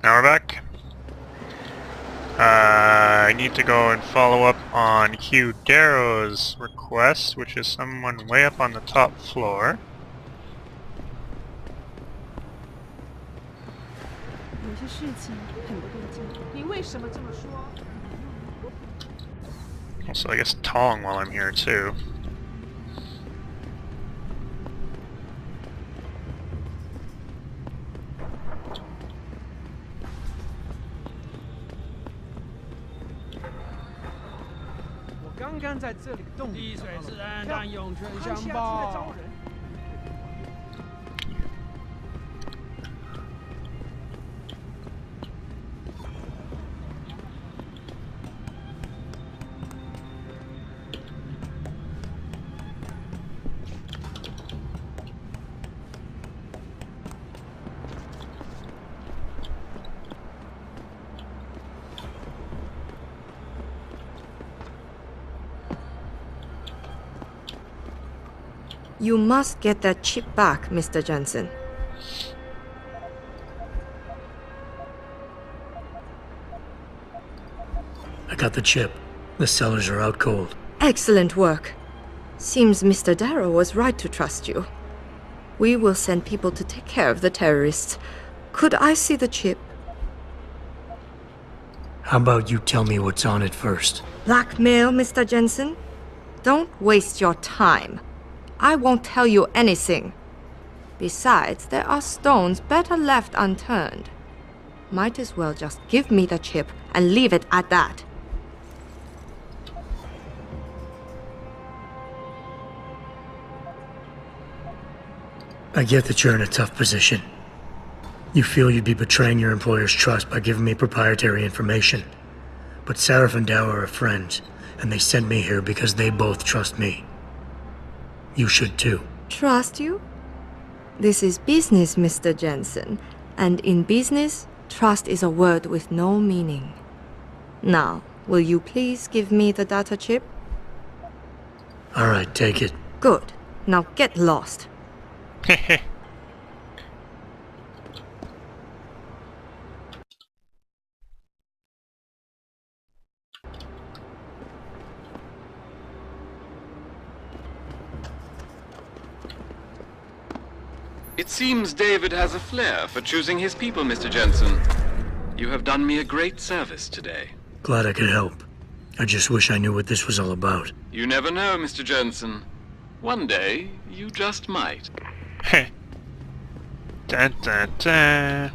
Now we're back. I need to go and follow up on Hugh Darrow's request, which is someone way up on the top floor. Also, I guess Tong while I'm here too. You must get that chip back, Mr. Jensen. I got the chip. The sellers are out cold. Excellent work. Seems Mr. Darrow was right to trust you. We will send people to take care of the terrorists. Could I see the chip? How about you tell me what's on it first? Blackmail, Mr. Jensen? Don't waste your time. I won't tell you anything. Besides, there are stones better left unturned. Might as well just give me the chip and leave it at that. I get that you're in a tough position. You feel you'd be betraying your employer's trust by giving me proprietary information. But Sarif and Dower are friends, and they sent me here because they both trust me. You should too. Trust you? This is business, Mr. Jensen. And in business, trust is a word with no meaning. Now, will you please give me the data chip? Alright, take it. Good. Now get lost. Hehe. It seems David has a flair for choosing his people, Mr. Jensen. You have done me a great service today. Glad I could help. I just wish I knew what this was all about. You never know, Mr. Jensen. One day, you just might. Heh. Dun dun dun.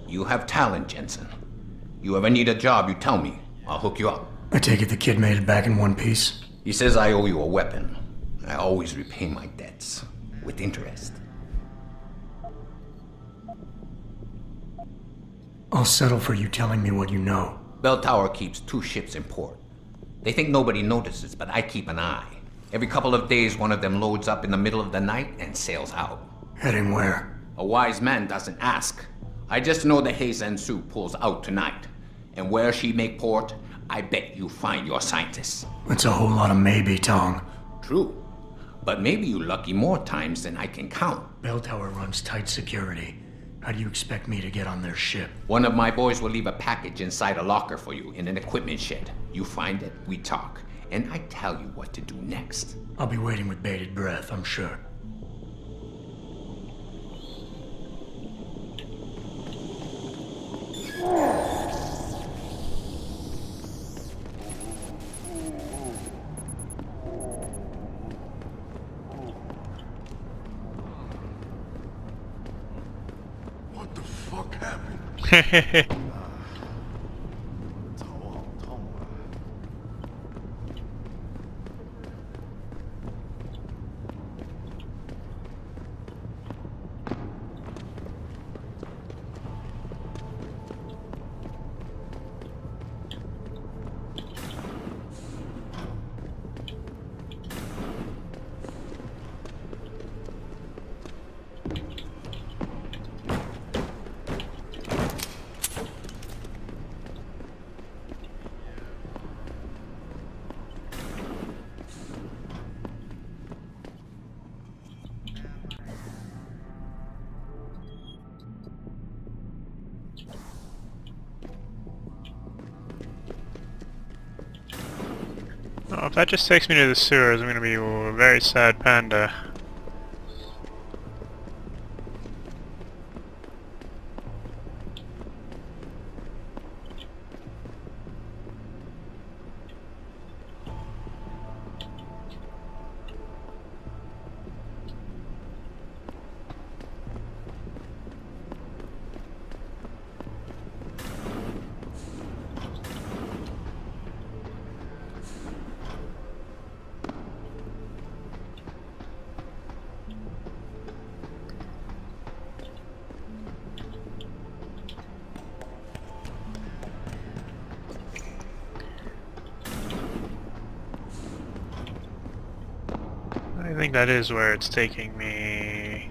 You have talent, Jensen. You ever need a job, you tell me. I'll hook you up. I take it the kid made it back in one piece? He says I owe you a weapon. I always repay my debts. With interest. I'll settle for you telling me what you know. Bell Tower keeps 2 ships in port. They think nobody notices, but I keep an eye. Every couple of days, one of them loads up in the middle of the night and sails out. Heading where? A wise man doesn't ask. I just know the Hazen Sue pulls out tonight. And where she make port, I bet you find your scientists. That's a whole lot of maybe, Tong. True. But maybe you lucky more times than I can count. Bell Tower runs tight security. How do you expect me to get on their ship? One of my boys will leave a package inside a locker for you in an equipment shed. You find it, we talk, and I tell you what to do next. I'll be waiting with bated breath, I'm sure. What the fuck happened? Oh, if that just takes me to the sewers, I'm gonna be a very sad panda. I think that is where it's taking me.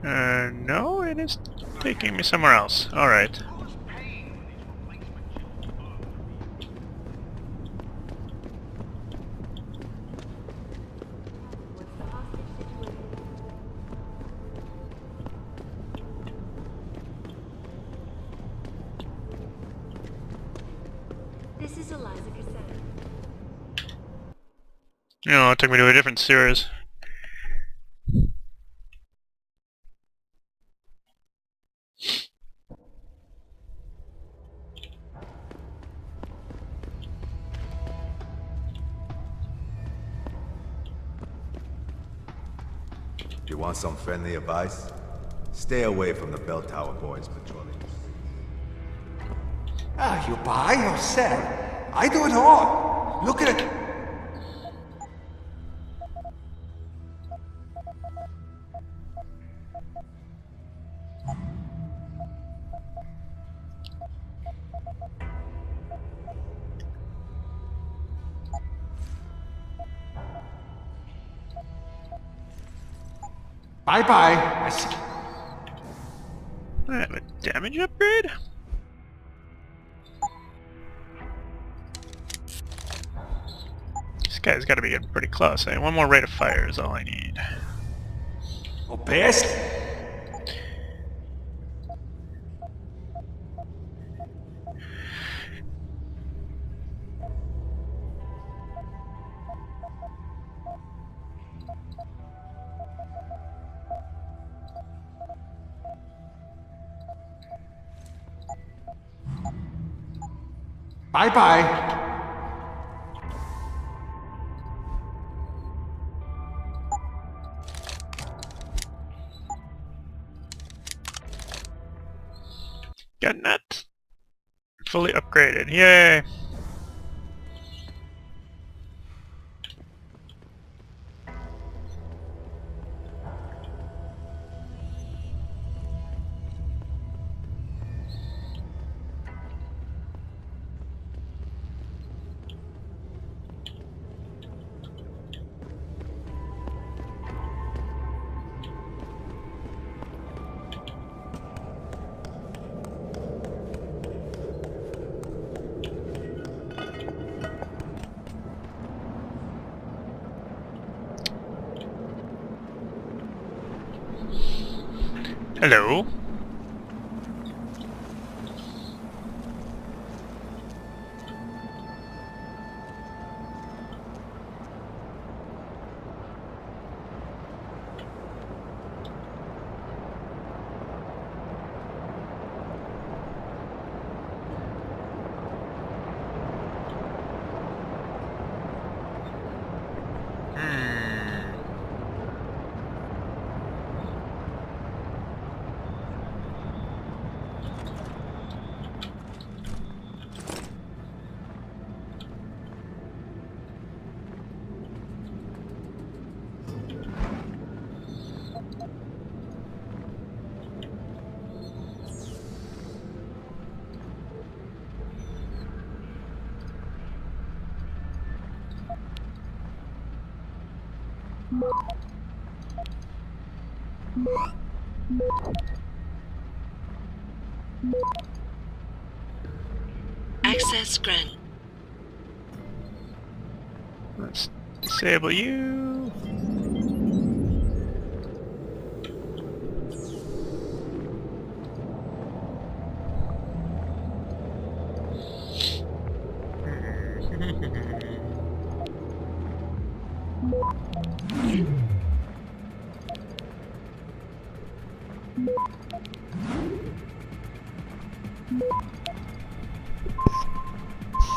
No, it is taking me somewhere else. Alright. This is Eliza Cassetta. No, it took me to a different sewers. You want some friendly advice? Stay away from the bell tower boys patrolling. Ah, you buy or sell? I do it all. Look at it. Bye-bye. I see. I have a damage upgrade? This guy's gotta be getting pretty close. One more rate of fire is all I need. Oh, best. Bye-bye. Got that. Fully upgraded. Yay! Hello. Access granted. Let's disable you.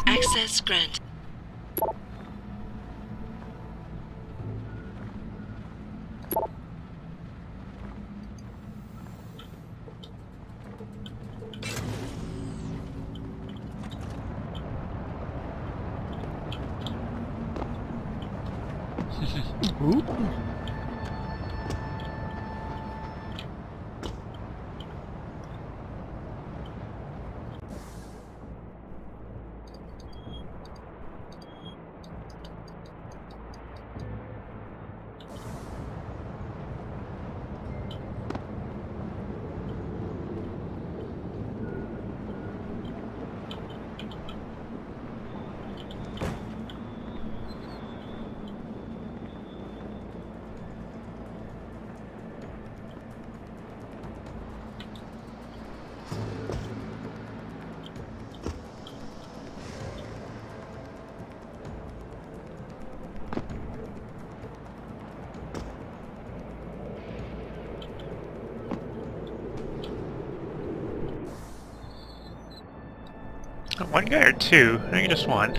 Access granted. Ooh. One guy or two? I think just one.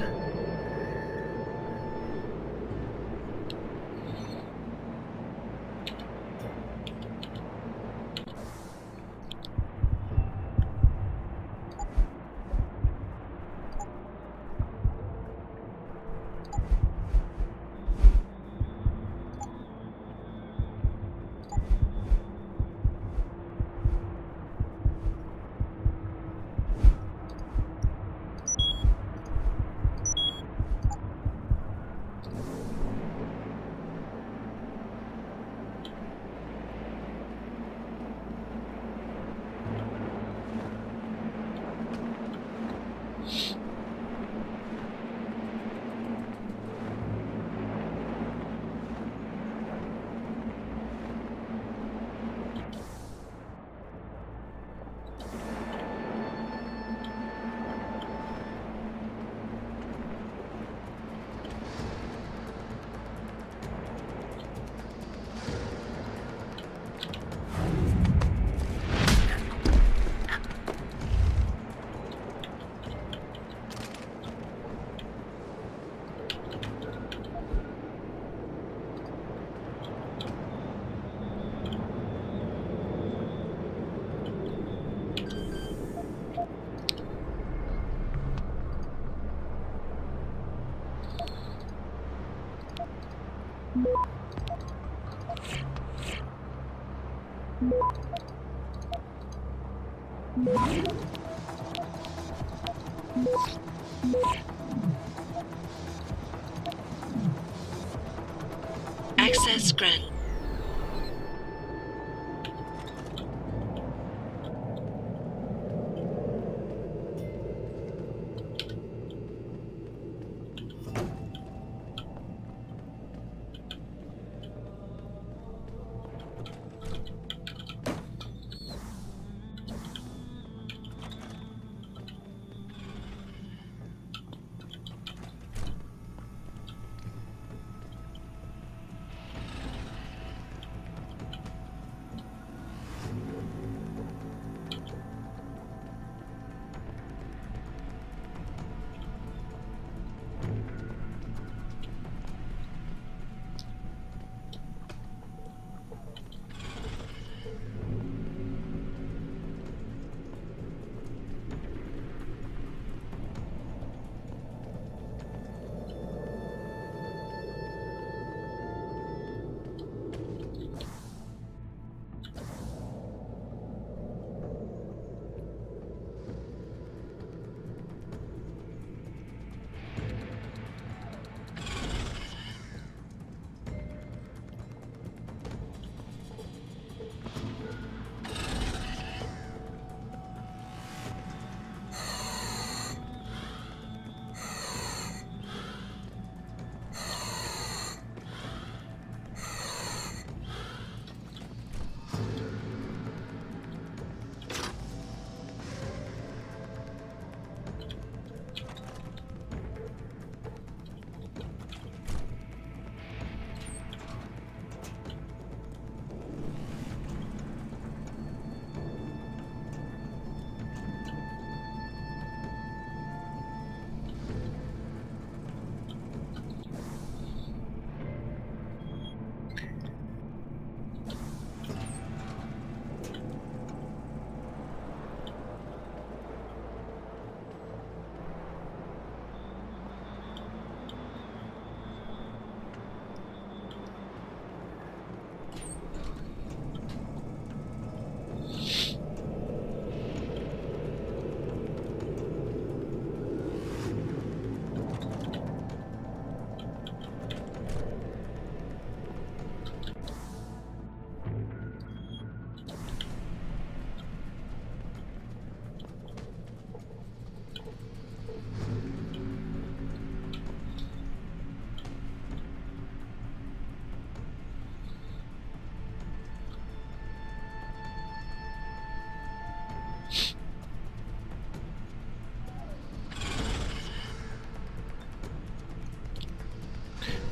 Access granted.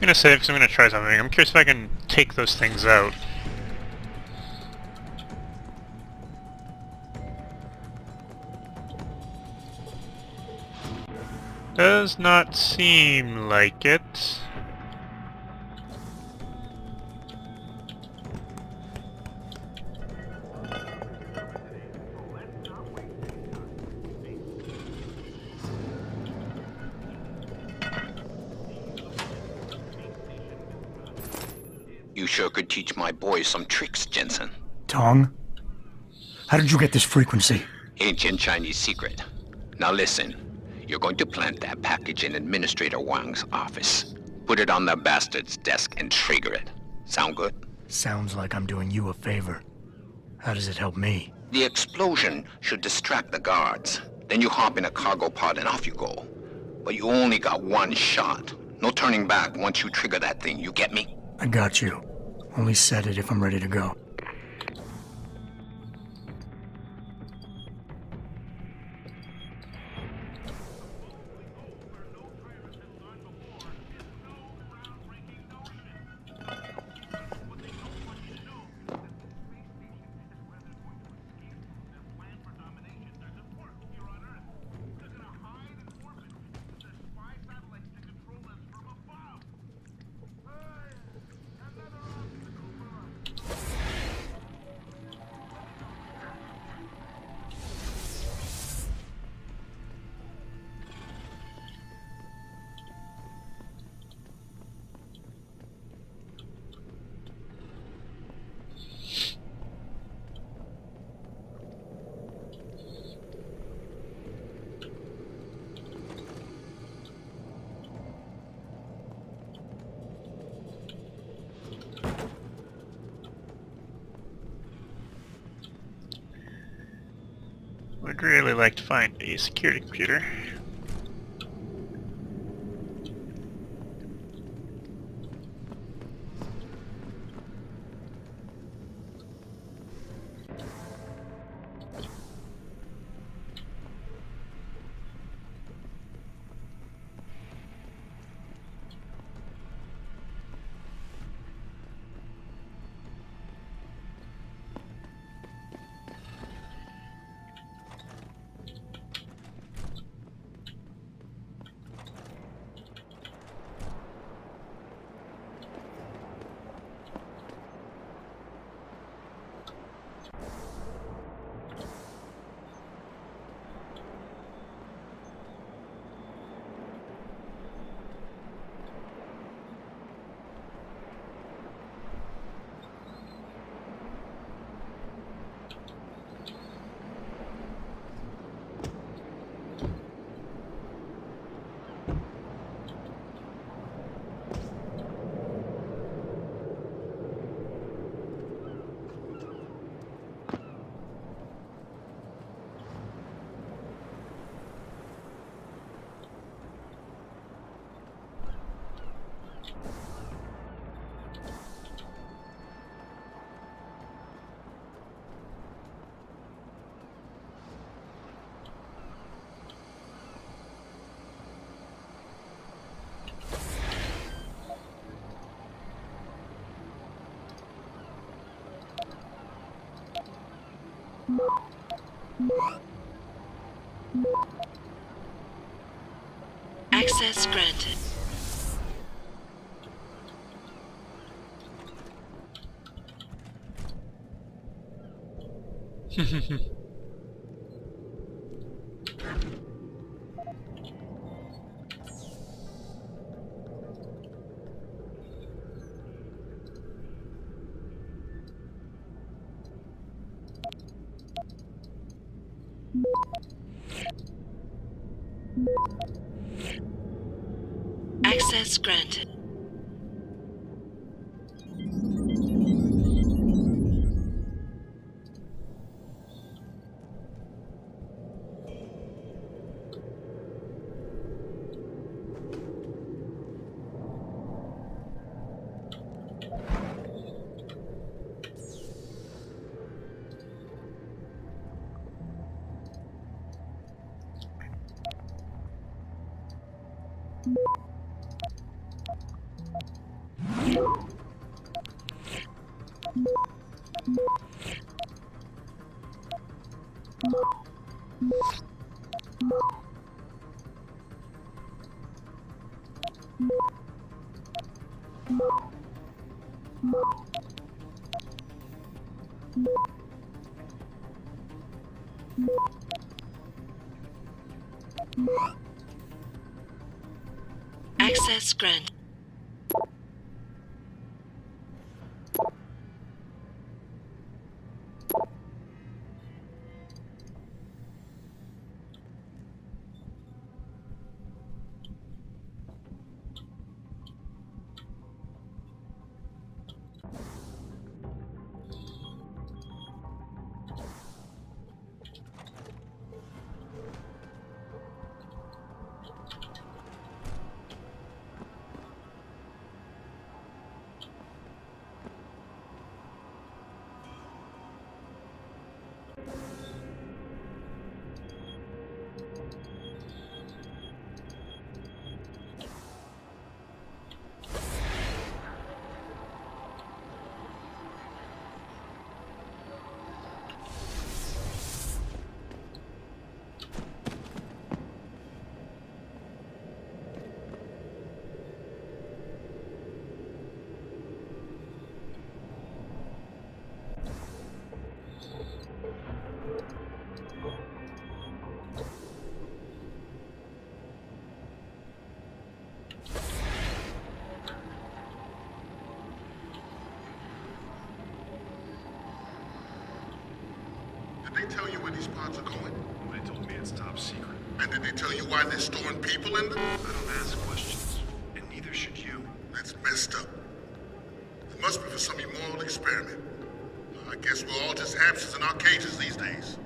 I'm gonna save because I'm gonna try something. I'm curious if I can take those things out. Does not seem like it. You sure could teach my boys some tricks, Jensen. Tong? How did you get this frequency? Ancient Chinese secret. Now listen. You're going to plant that package in Administrator Wang's office. Put it on the bastard's desk and trigger it. Sound good? Sounds like I'm doing you a favor. How does it help me? The explosion should distract the guards. Then you hop in a cargo pod and off you go. But you only got one shot. No turning back once you trigger that thing, you get me? I got you. Only set it if I'm ready to go. Would really like to find a security computer. Access granted. Access granted. Access granted. Did they tell you where these pods are going? They told me it's top secret. And did they tell you why they're storing people in them? I don't ask questions, and neither should you. That's messed up. It must be for some immoral experiment. I guess we're all just hamsters in our cages these days.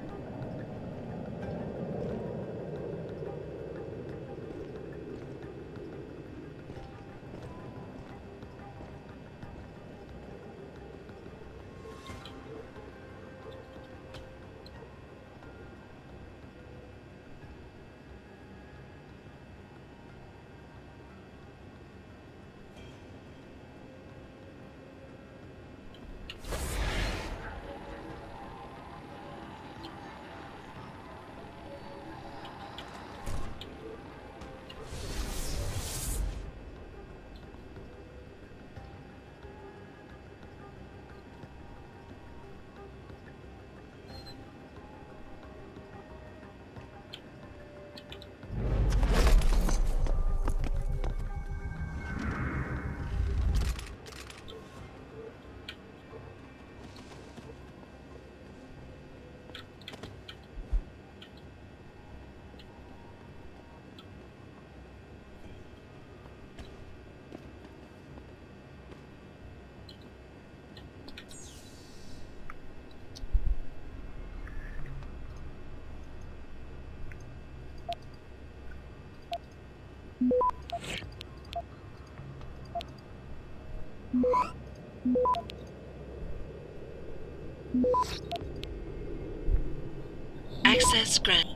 Access granted.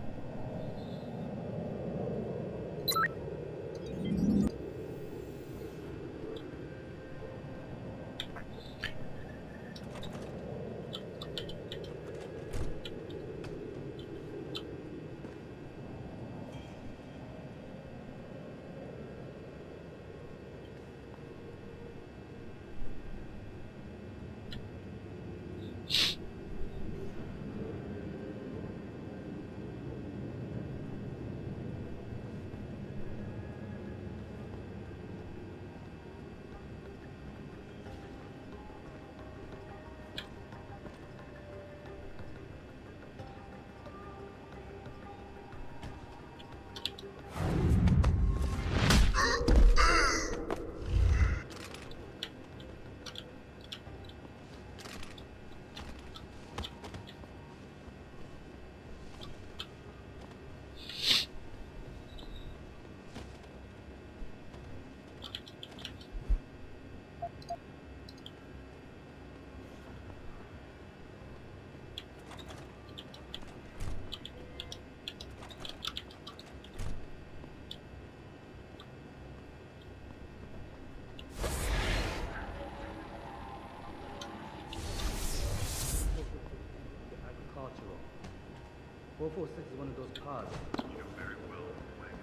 446 is one of those pods. You know very well the wagon's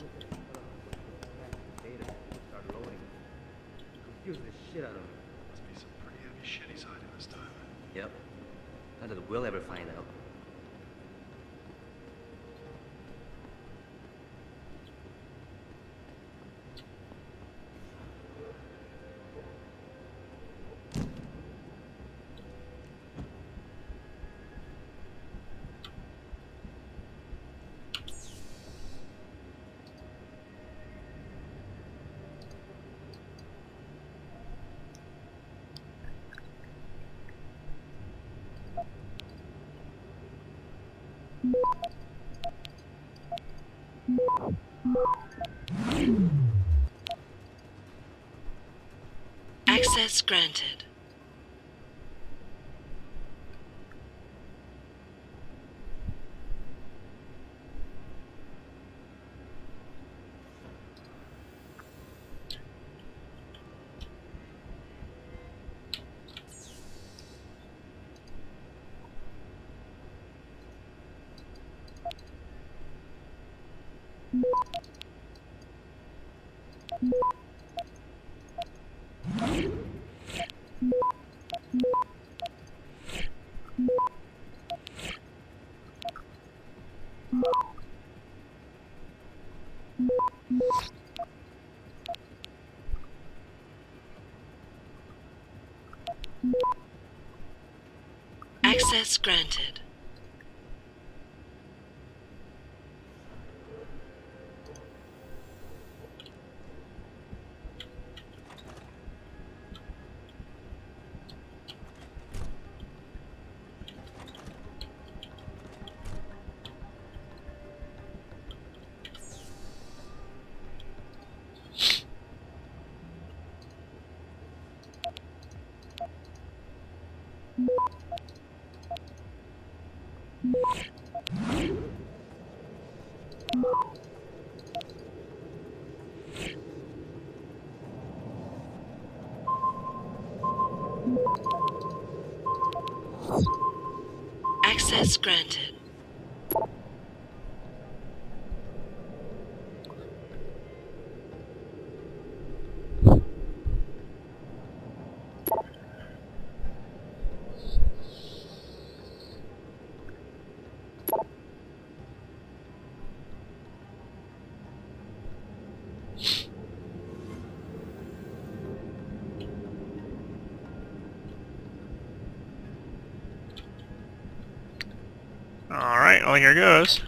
the data. Start loading. Confuse the shit out of me. Must be some pretty heavy shit he's hiding this time. Yep. Not that we'll ever find out. Access granted. Access granted. Access granted. Alright, well here goes.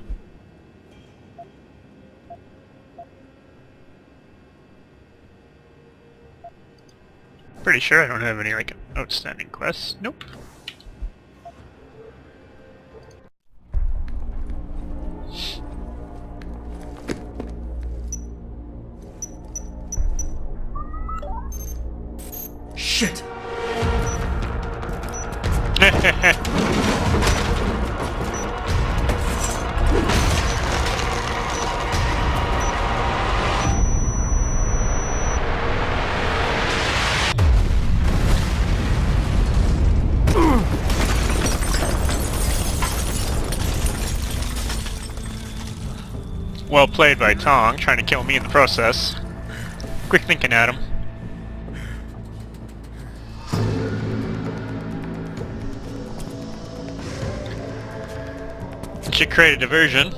Pretty sure I don't have any, like, outstanding quests. Nope. Shit! Well played by Tong, trying to kill me in the process. Quick thinking, Adam. Should create a diversion.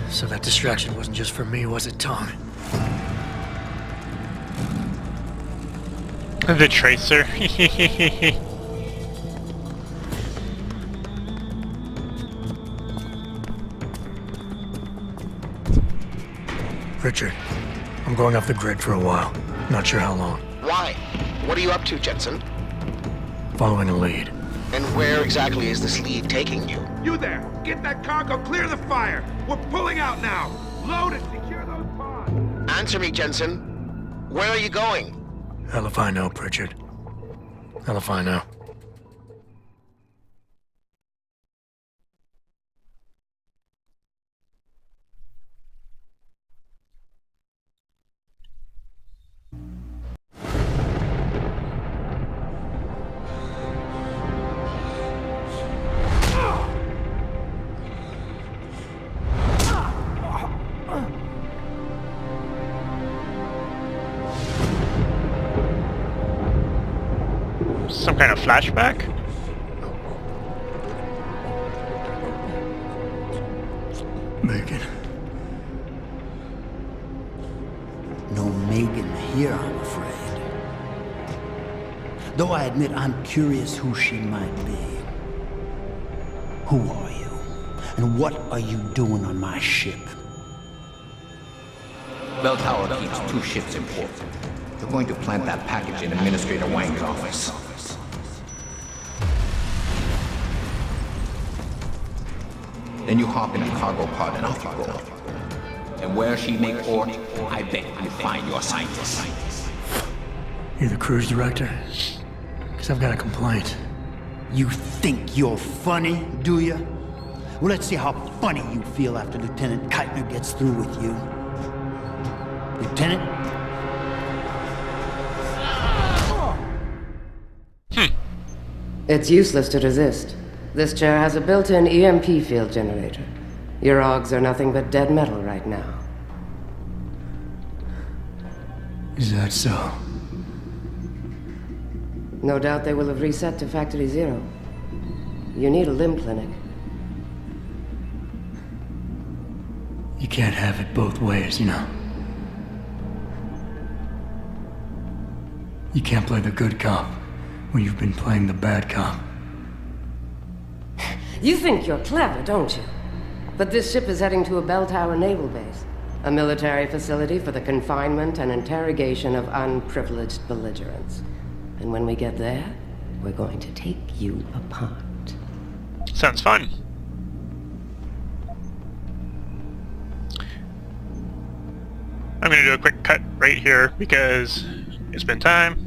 So that distraction wasn't just for me, was it, Tom? The Tracer. Richard, I'm going off the grid for a while. Not sure how long. Why? What are you up to, Jensen? Following a lead. And where exactly is this lead taking you? You there! Get that cargo, clear the fire! We're pulling out now! Load and secure those pods! Answer me, Jensen. Where are you going? Hell if I know, Pritchard. Hell if I know. Some kind of flashback? Megan. No Megan here, I'm afraid. Though I admit I'm curious who she might be. Who are you? And what are you doing on my ship? Bell Tower keeps 2 ships in port. You're going to plant that package in Administrator Wang's office. Then you hop in a cargo pod and off you go. And where she make port, I bet you find your scientist. You're the cruise director? Because I've got a complaint. You think you're funny, do you? Well, let's see how funny you feel after Lieutenant Keitner gets through with you. Lieutenant? It's useless to resist. This chair has a built-in EMP field generator. Your augs are nothing but dead metal right now. Is that so? No doubt they will have reset to Factory Zero. You need a limb clinic. You can't have it both ways, you know. You can't play the good cop when you've been playing the bad cop. You think you're clever, don't you? But this ship is heading to a bell tower naval base, a military facility for the confinement and interrogation of unprivileged belligerents. And when we get there, we're going to take you apart. Sounds fun. I'm gonna do a quick cut right here because it's been time.